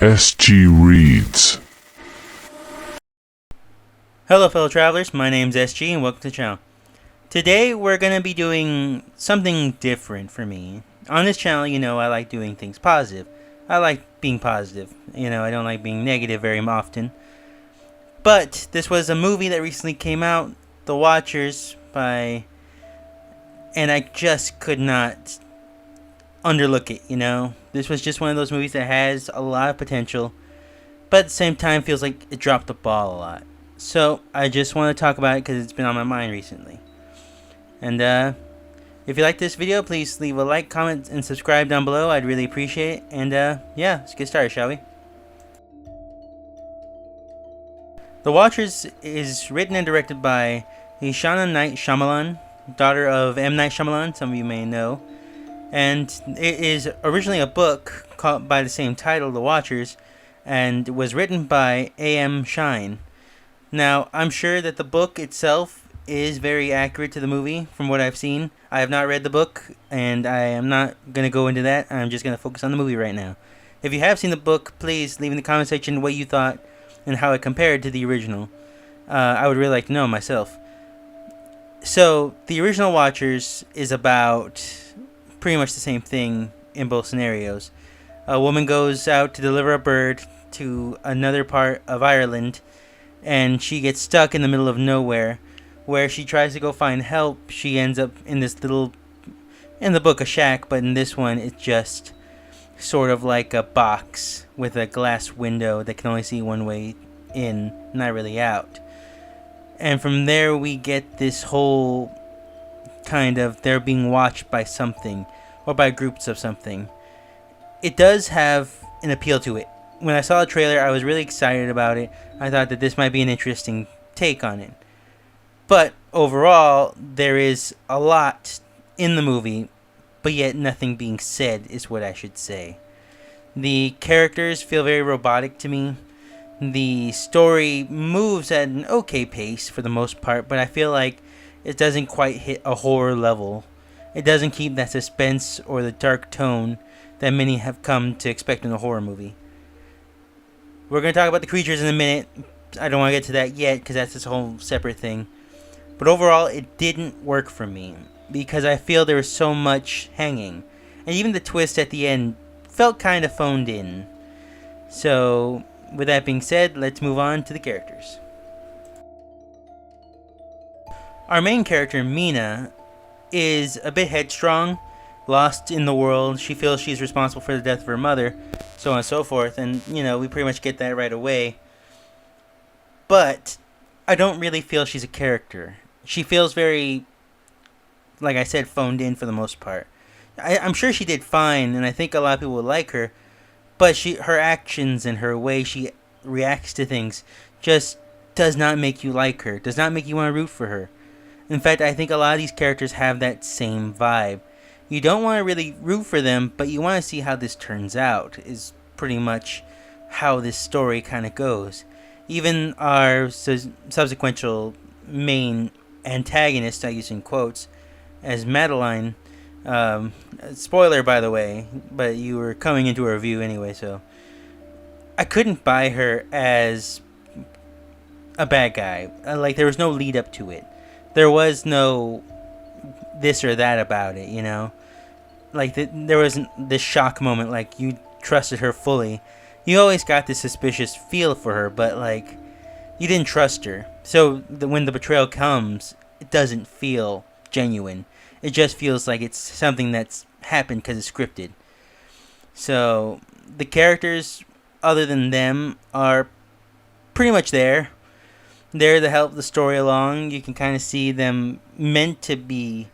SG Reads. Hello fellow travelers, my name's SG and welcome to the channel. Today we're going to be doing something different for me. On this channel, I like doing things positive. I like being positive. I don't like being negative very often. But this was a movie that recently came out, The Watchers, and I just could not underlook it. This was just one of those movies that has a lot of potential, but at the same time feels like it dropped the ball a lot. So I just want to talk about it because it's been on my mind recently. And if you like this video, please leave a like, comment, and subscribe down below. I'd really appreciate it. And yeah, let's get started, shall we? The Watchers is written and directed by Ishana Night Shyamalan, daughter of M. Night Shyamalan, some of you may know. And it is originally a book called by the same title, The Watchers, and was written by A.M. Shine. Now, I'm sure that the book itself is very accurate to the movie from what I've seen. I have not read the book, and I am not going to go into that. I'm just going to focus on the movie right now. If you have seen the book, please leave in the comment section what you thought and how it compared to the original. I would really like to know myself. So, the original Watchers is about pretty much the same thing in both scenarios. A woman goes out to deliver a bird to another part of Ireland, and she gets stuck in the middle of nowhere, where she tries to go find help. She ends up in this little, in the book, a shack, but in this one, it's just sort of like a box with a glass window that can only see one way in, not really out. And from there, we get this whole kind of they're being watched by something, or by groups of something. It does have an appeal to it. When I saw the trailer, I was really excited about it. I thought that this might be an interesting take on it. But overall, there is a lot in the movie, but yet nothing being said is what I should say. The characters feel very robotic to me. The story moves at an okay pace for the most part, but I feel like it doesn't quite hit a horror level. It doesn't keep that suspense or the dark tone that many have come to expect in a horror movie. We're going to talk about the creatures in a minute. I don't want to get to that yet because that's this whole separate thing. But overall, it didn't work for me because I feel there was so much hanging. And even the twist at the end felt kind of phoned in. So, with that being said, let's move on to the characters. Our main character, Mina, is a bit headstrong, lost in the world. She feels she's responsible for the death of her mother, so on and so forth. And, we pretty much get that right away. But I don't really feel she's a character. She feels very, like I said, phoned in for the most part. I'm sure she did fine, and I think a lot of people would like her. But her actions and her way she reacts to things just does not make you like her. Does not make you want to root for her. In fact, I think a lot of these characters have that same vibe. You don't want to really root for them, but you want to see how this turns out, is pretty much how this story kind of goes. Even our subsequent main antagonist, I use in quotes, as Madeline, spoiler by the way, but you were coming into a review anyway, so I couldn't buy her as a bad guy. Like, there was no lead up to it. There was no this or that about it, Like, there wasn't this shock moment, like, you trusted her fully. You always got this suspicious feel for her, but, like, you didn't trust her. So, when the betrayal comes, it doesn't feel genuine. It just feels like it's something that's happened because it's scripted. So, the characters, other than them, are pretty much there. They're to help the story along. You can kind of see them meant to be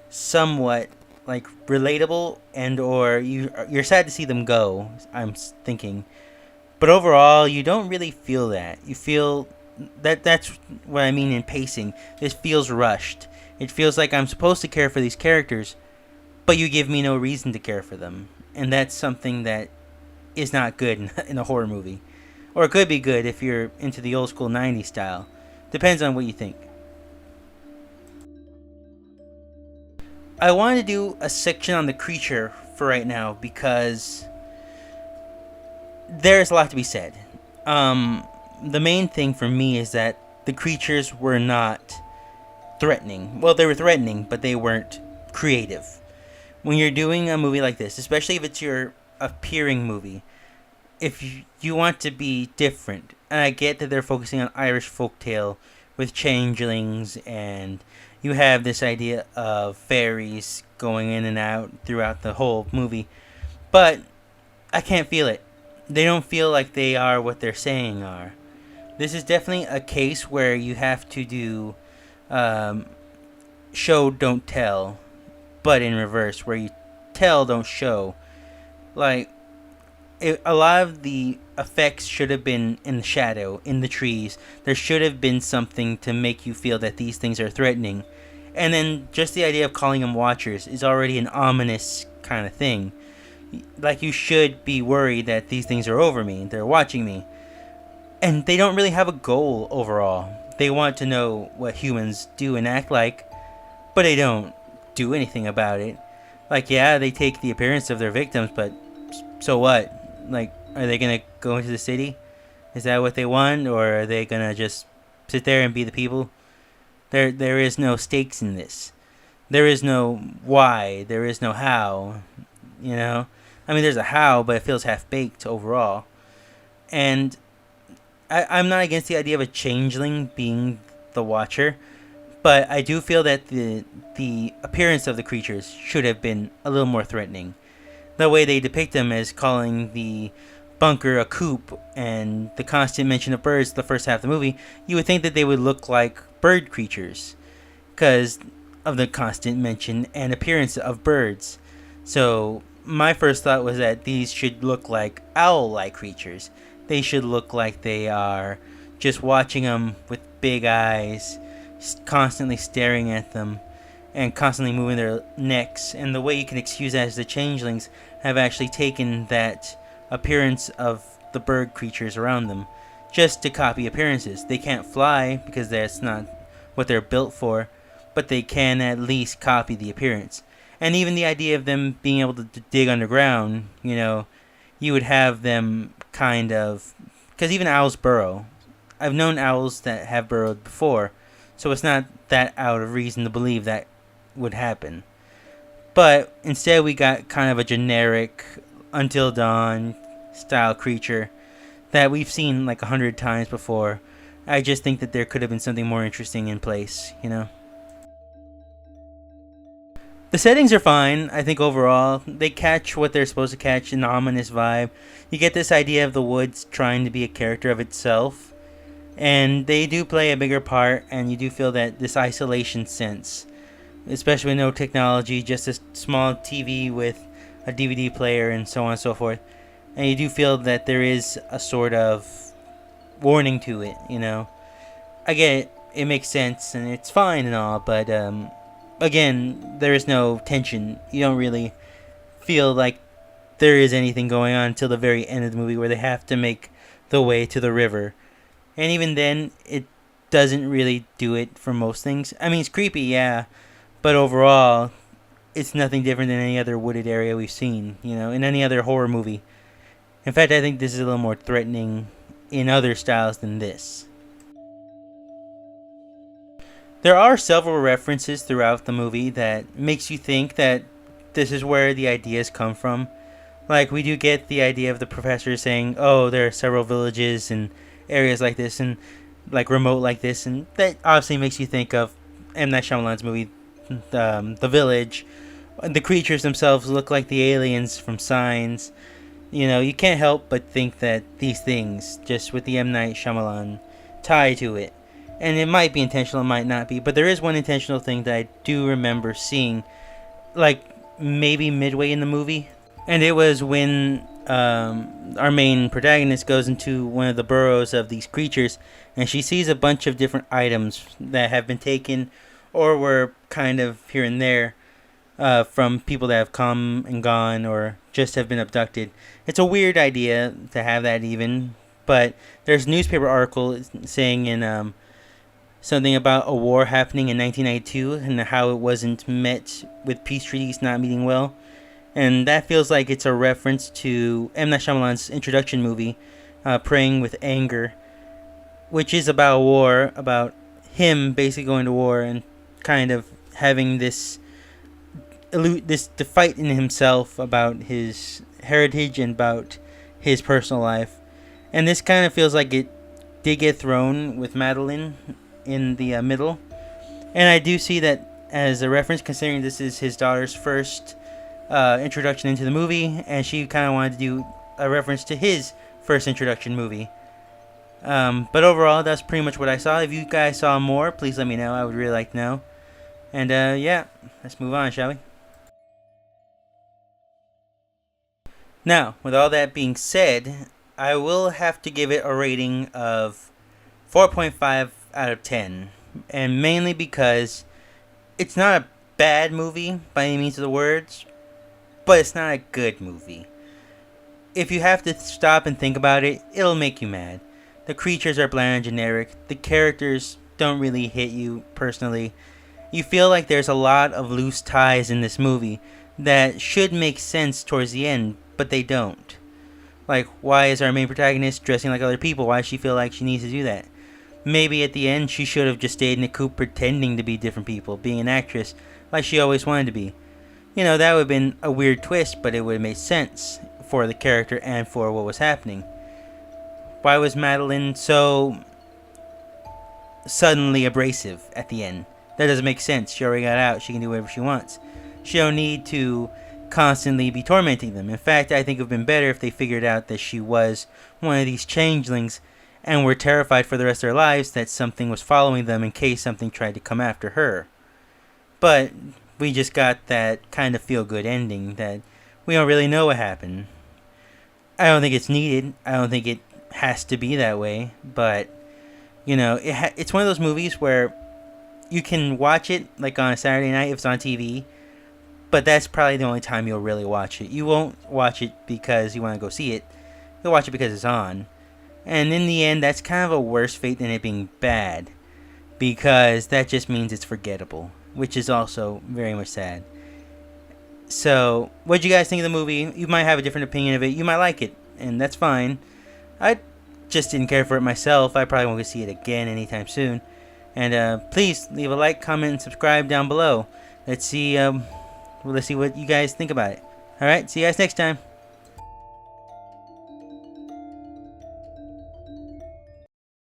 somewhat like relatable, and or you're sad to see them go, I'm thinking. But overall, you don't really feel that. You feel that's what I mean in pacing. This feels rushed. It feels like I'm supposed to care for these characters, but you give me no reason to care for them. And that's something that is not good in a horror movie. Or it could be good if you're into the old school 90s style. Depends on what you think. I wanted to do a section on the creature for right now because there's a lot to be said. The main thing for me is that the creatures were not threatening. Well, they were threatening, but they weren't creative. When you're doing a movie like this, especially if it's your appearing movie, if you want to be different, and I get that they're focusing on Irish folktale with changelings, and you have this idea of fairies going in and out throughout the whole movie, but I can't feel it. They don't feel like they are what they're saying are. This is definitely a case where you have to do show, don't tell, but in reverse, where you tell, don't show. Like, a lot of the effects should have been in the shadow, in the trees. There should have been something to make you feel that these things are threatening. And then just the idea of calling them watchers is already an ominous kind of thing. Like, you should be worried that these things are over me, they're watching me. And they don't really have a goal overall. They want to know what humans do and act like, but they don't do anything about it. Like, yeah, they take the appearance of their victims, but so what? Like, are they gonna go into the city? Is that what they want? Or are they gonna just sit there and be the people? There is no stakes in this. There is no why. There is no how. You know? I mean, there's a how, but it feels half-baked overall. And I'm not against the idea of a changeling being the watcher, but I do feel that the appearance of the creatures should have been a little more threatening. The way they depict them as calling the bunker a coop and the constant mention of birds the first half of the movie, you would think that they would look like bird creatures because of the constant mention and appearance of birds. So my first thought was that these should look like owl-like creatures. They should look like they are just watching them with big eyes, constantly staring at them, and constantly moving their necks. And the way you can excuse that is the changelings have actually taken that appearance of the bird creatures around them just to copy appearances. They can't fly because that's not what they're built for, but they can at least copy the appearance. And even the idea of them being able to dig underground, you know, you would have them kind of, because even owls burrow. I've known owls that have burrowed before, so it's not that out of reason to believe that would happen. But instead we got kind of a generic Until Dawn style creature that we've seen like 100 times before. I just think that there could have been something more interesting in place, you know. The settings are fine, I think overall. They catch what they're supposed to catch, an ominous vibe. You get this idea of the woods trying to be a character of itself. And they do play a bigger part, and you do feel that this isolation sense. Especially with no technology, just a small TV with a DVD player and so on and so forth. And you do feel that there is a sort of warning to it, you know. I get it, it makes sense, and it's fine and all, but again, there is no tension. You don't really feel like there is anything going on until the very end of the movie where they have to make the way to the river. And even then, it doesn't really do it for most things. I mean, it's creepy, yeah, but overall, it's nothing different than any other wooded area we've seen, you know, in any other horror movie. In fact, I think this is a little more threatening in other styles than this. There are several references throughout the movie that makes you think that this is where the ideas come from. Like, we do get the idea of the professor saying, oh, there are several villages and areas like this and like remote like this, and that obviously makes you think of M. Night Shyamalan's movie, The Village. The creatures themselves look like the aliens from Signs. You know, you can't help but think that these things, just with the M. Night Shyamalan tie to it. And it might be intentional, it might not be, but there is one intentional thing that I do remember seeing, like maybe midway in the movie, and it was when our main protagonist goes into one of the burrows of these creatures, and she sees a bunch of different items that have been taken or were kind of here and there from people that have come and gone or just have been abducted. It's a weird idea to have that even, but there's a newspaper article saying in something about a war happening in 1992 and how it wasn't met with peace treaties not meeting well. And that feels like it's a reference to M. Night Shyamalan's introduction movie, Praying with Anger, which is about war, about him basically going to war and kind of having this fight in himself about his heritage and about his personal life. And this kind of feels like it did get thrown with Madeline in the middle. And I do see that as a reference, considering this is his daughter's first introduction into the movie, and she kind of wanted to do a reference to his first introduction movie. But overall, that's pretty much what I saw. If you guys saw more, please let me know. I would really like to know. And yeah, let's move on, shall we? Now, with all that being said, I will have to give it a rating of 4.5 out of 10. And mainly because it's not a bad movie by any means of the words, but it's not a good movie. If you have to stop and think about it, it'll make you mad. The creatures are bland and generic. The characters don't really hit you personally. You feel like there's a lot of loose ties in this movie that should make sense towards the end, but they don't. Like, why is our main protagonist dressing like other people? Why does she feel like she needs to do that? Maybe at the end she should have just stayed in the coop pretending to be different people, being an actress like she always wanted to be. You know, that would have been a weird twist, but it would have made sense for the character and for what was happening. Why was Madeline so suddenly abrasive at the end? That doesn't make sense. She already got out. She can do whatever she wants. She don't need to constantly be tormenting them. In fact, I think it would have been better if they figured out that she was one of these changelings and were terrified for the rest of their lives that something was following them in case something tried to come after her. But we just got that kind of feel-good ending that we don't really know what happened. I don't think it's needed. I don't think it has to be that way. But, you know, it's one of those movies where you can watch it like on a Saturday night if it's on TV, but that's probably the only time you'll really watch it. You won't watch it because you want to go see it. You'll watch it because it's on. And in the end, that's kind of a worse fate than it being bad, because that just means it's forgettable, which is also very much sad. So, what do you guys think of the movie? You might have a different opinion of it. You might like it, and that's fine. I just didn't care for it myself. I probably won't go see it again anytime soon. And please leave a like, comment, and subscribe down below. Let's see what you guys think about it. Alright, see you guys next time.